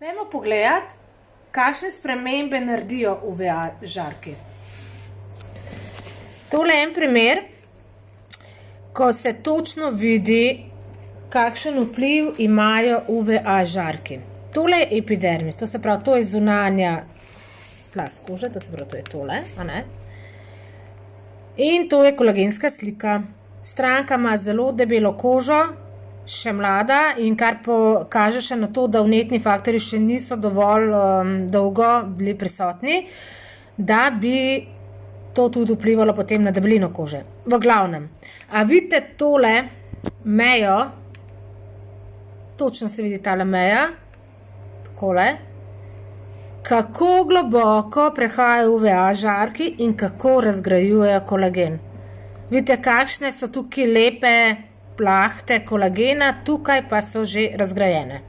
Pojdimo pogledati, kakšne spremembe naredijo UVA žarki. Tole je en primer, ko se točno vidi, kakšen vpliv imajo UVA žarki. Tole je epidermis, to se pravi, to je zunanja plast kože, to se pravi, to je tole, a ne? In to je kolagenska slika. Stranka ima zelo debelo kožo, še mlada in kar kaže še na to, da vnetni faktorji še niso dovolj dolgo bili prisotni, da bi to tudi vplivalo potem na debelino kože. V glavnem, a vidite tole mejo, točno se vidi tale meja, takole, kako globoko prehajajo UVA žarki in kako razgrajujejo kolagen. Vidite, kakšne so tukaj lepe plahte kolagena, tukaj pa so že razgrajene.